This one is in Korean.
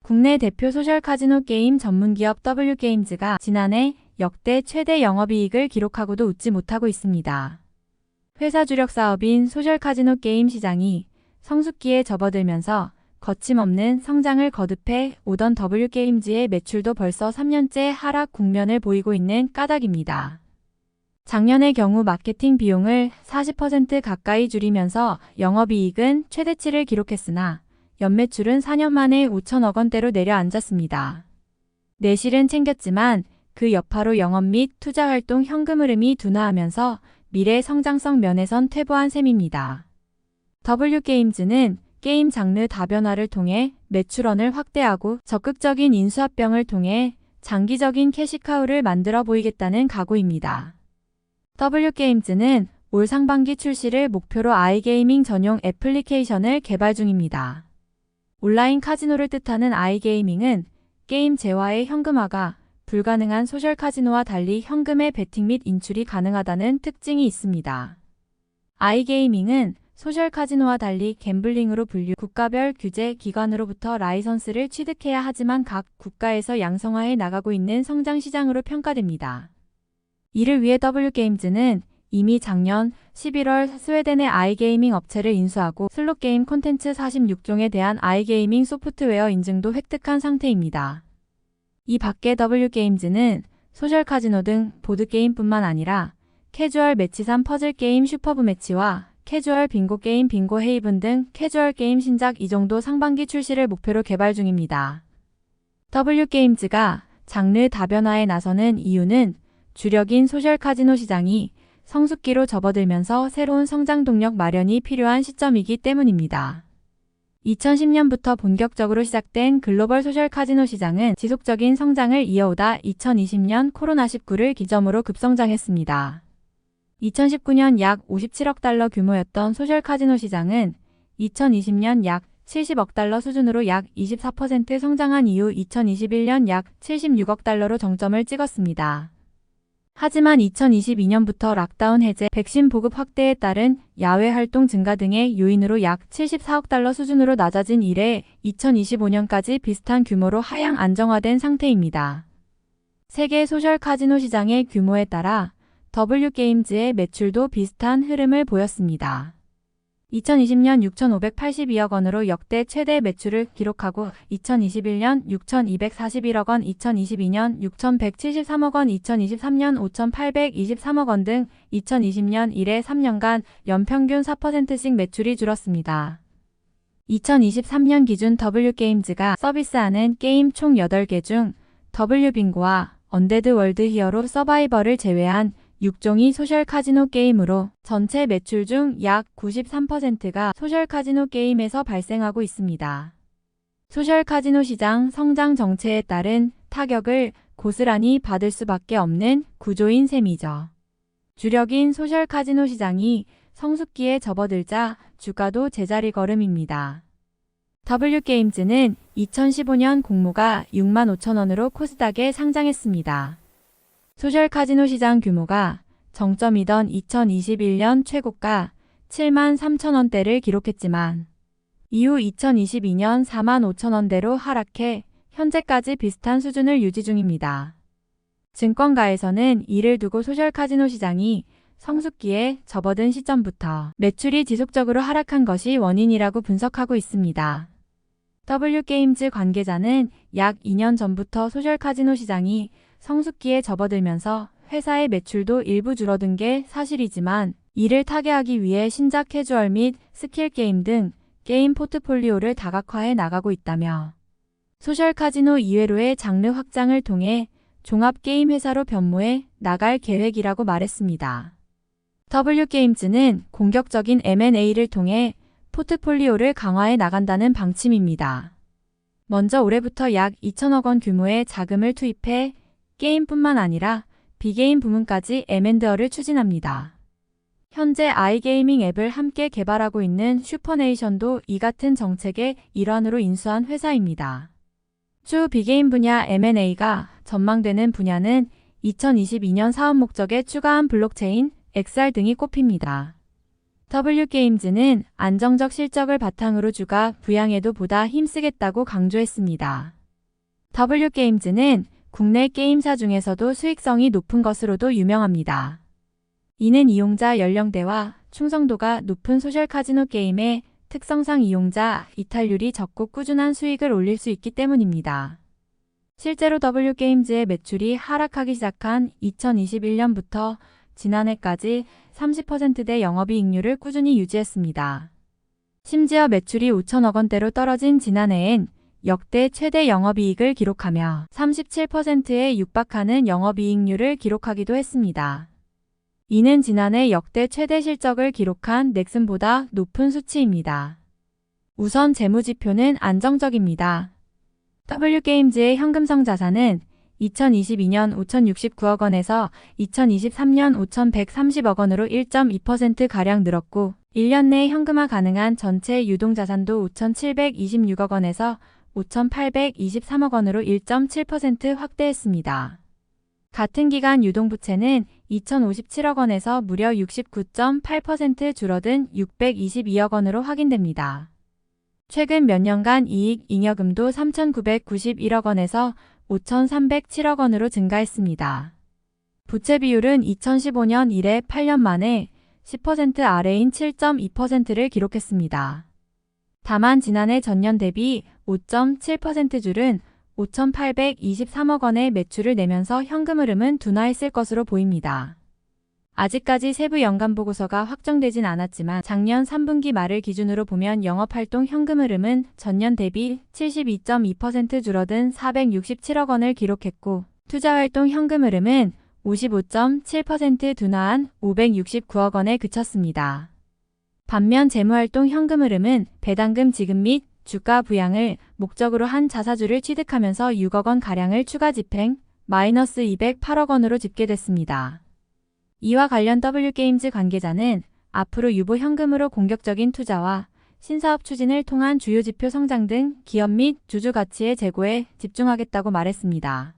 국내 대표 소셜 카지노 게임 전문기업 W게임즈가 지난해 역대 최대 영업이익을 기록하고도 웃지 못하고 있습니다. 회사 주력 사업인 소셜 카지노 게임 시장이 성숙기에 접어들면서 거침없는 성장을 거듭해 오던 W게임즈의 매출도 벌써 3년째 하락 국면을 보이고 있는 까닭입니다. 작년의 경우 마케팅 비용을 40% 가까이 줄이면서 영업이익은 최대치를 기록했으나 연매출은 4년 만에 5천억 원대로 내려앉았습니다. 내실은 챙겼지만 그 여파로 영업 및 투자활동 현금 흐름이 둔화하면서 미래 성장성 면에선 퇴보한 셈입니다. W게임즈는 게임 장르 다변화를 통해 매출원을 확대하고 적극적인 인수합병을 통해 장기적인 캐시카우를 만들어 보이겠다는 각오입니다. W게임즈는 올 상반기 출시를 목표로 아이게이밍 전용 애플리케이션을 개발 중입니다. 온라인 카지노를 뜻하는 아이게이밍은 게임 재화의 현금화가 불가능한 소셜 카지노와 달리 현금의 베팅 및 인출이 가능하다는 특징이 있습니다. 아이게이밍은 소셜 카지노와 달리 갬블링으로 분류 국가별 규제 기관으로부터 라이선스를 취득해야 하지만 각 국가에서 양성화해 나가고 있는 성장 시장으로 평가됩니다. 이를 위해 W게임즈는 이미 작년 11월 스웨덴의 아이게이밍 업체를 인수하고 슬롯게임 콘텐츠 46종에 대한 아이게이밍 소프트웨어 인증도 획득한 상태입니다. 이 밖에 W게임즈는 소셜 카지노 등 보드게임뿐만 아니라 캐주얼 매치삼 퍼즐게임 슈퍼브 매치와 캐주얼 빙고 게임 빙고 헤이븐 등 캐주얼 게임 신작 2종도 상반기 출시를 목표로 개발 중입니다. W게임즈가 장르 다변화에 나서는 이유는 주력인 소셜 카지노 시장이 성숙기로 접어들면서 새로운 성장 동력 마련이 필요한 시점이기 때문입니다. 2010년부터 본격적으로 시작된 글로벌 소셜 카지노 시장은 지속적인 성장을 이어오다 2020년 코로나19를 기점으로 급성장했습니다. 2019년 약 57억 달러 규모였던 소셜 카지노 시장은 2020년 약 70억 달러 수준으로 약 24% 성장한 이후 2021년 약 76억 달러로 정점을 찍었습니다. 하지만 2022년부터 락다운 해제, 백신 보급 확대에 따른 야외 활동 증가 등의 요인으로 약 74억 달러 수준으로 낮아진 이래 2025년까지 비슷한 규모로 하향 안정화된 상태입니다. 세계 소셜 카지노 시장의 규모에 따라 W게임즈의 매출도 비슷한 흐름을 보였습니다. 2020년 6,582억 원으로 역대 최대 매출을 기록하고 2021년 6,241억 원, 2022년 6,173억 원, 2023년 5,823억 원 등 2020년 이래 3년간 연평균 4%씩 매출이 줄었습니다. 2023년 기준 W게임즈가 서비스하는 게임 총 8개 중 W빙고와 언데드 월드 히어로 서바이벌을 제외한 6종이 소셜 카지노 게임으로 전체 매출 중 약 93%가 소셜 카지노 게임에서 발생하고 있습니다. 소셜 카지노 시장 성장 정체에 따른 타격을 고스란히 받을 수밖에 없는 구조인 셈이죠. 주력인 소셜 카지노 시장이 성숙기에 접어들자 주가도 제자리 걸음입니다. W게임즈는 2015년 공모가 6만 5천 원으로 코스닥에 상장했습니다. 소셜 카지노 시장 규모가 정점이던 2021년 최고가 7만 3천 원대를 기록했지만 이후 2022년 4만 5천 원대로 하락해 현재까지 비슷한 수준을 유지 중입니다. 증권가에서는 이를 두고 소셜 카지노 시장이 성숙기에 접어든 시점부터 매출이 지속적으로 하락한 것이 원인이라고 분석하고 있습니다. W게임즈 관계자는 약 2년 전부터 소셜 카지노 시장이 성숙기에 접어들면서 회사의 매출도 일부 줄어든 게 사실이지만 이를 타개하기 위해 신작 캐주얼 및 스킬 게임 등 게임 포트폴리오를 다각화해 나가고 있다며 소셜 카지노 이외로의 장르 확장을 통해 종합 게임 회사로 변모해 나갈 계획이라고 말했습니다. W게임즈는 공격적인 M&A를 통해 포트폴리오를 강화해 나간다는 방침입니다. 먼저 올해부터 약 2천억 원 규모의 자금을 투입해 게임뿐만 아니라 비게임 부문까지 M&A를 추진합니다. 현재 아이게이밍 앱을 함께 개발하고 있는 슈퍼네이션도 이 같은 정책의 일환으로 인수한 회사입니다. 추후 비게임 분야 M&A가 전망되는 분야는 2022년 사업 목적에 추가한 블록체인, XR 등이 꼽힙니다. W게임즈는 안정적 실적을 바탕으로 주가 부양에도 보다 힘쓰겠다고 강조했습니다. W게임즈는 국내 게임사 중에서도 수익성이 높은 것으로도 유명합니다. 이는 이용자 연령대와 충성도가 높은 소셜 카지노 게임의 특성상 이용자 이탈률이 적고 꾸준한 수익을 올릴 수 있기 때문입니다. 실제로 W게임즈의 매출이 하락하기 시작한 2021년부터 지난해까지 30%대 영업이익률을 꾸준히 유지했습니다. 심지어 매출이 5천억 원대로 떨어진 지난해엔 역대 최대 영업이익을 기록하며 37%에 육박하는 영업이익률을 기록하기도 했습니다. 이는 지난해 역대 최대 실적을 기록한 넥슨보다 높은 수치입니다. 우선 재무지표는 안정적입니다. W게임즈의 현금성 자산은 2022년 5,069억 원에서 2023년 5,130억 원으로 1.2%가량 늘었고 1년 내 현금화 가능한 전체 유동자산도 5,726억 원에서 5,823억 원으로 1.7% 확대했습니다. 같은 기간 유동부채는 2,057억 원에서 무려 69.8% 줄어든 622억 원으로 확인됩니다. 최근 몇 년간 이익 잉여금도 3,991억 원에서 5,307억 원으로 증가했습니다. 부채 비율은 2015년 이래 8년 만에 10% 아래인 7.2%를 기록했습니다. 다만 지난해 전년 대비 5.7% 줄은 5,823억 원의 매출을 내면서 현금 흐름은 둔화했을 것으로 보입니다. 아직까지 세부 연간보고서가 확정되진 않았지만 작년 3분기 말을 기준으로 보면 영업활동 현금 흐름은 전년 대비 72.2% 줄어든 467억 원을 기록했고 투자활동 현금 흐름은 55.7% 둔화한 569억 원에 그쳤습니다. 반면 재무활동 현금 흐름은 배당금 지급 및 주가 부양을 목적으로 한 자사주를 취득하면서 6억 원 가량을 추가 집행, 마이너스 208억 원으로 집계됐습니다. 이와 관련 W게임즈 관계자는 앞으로 유보 현금으로 공격적인 투자와 신사업 추진을 통한 주요 지표 성장 등 기업 및 주주 가치의 제고에 집중하겠다고 말했습니다.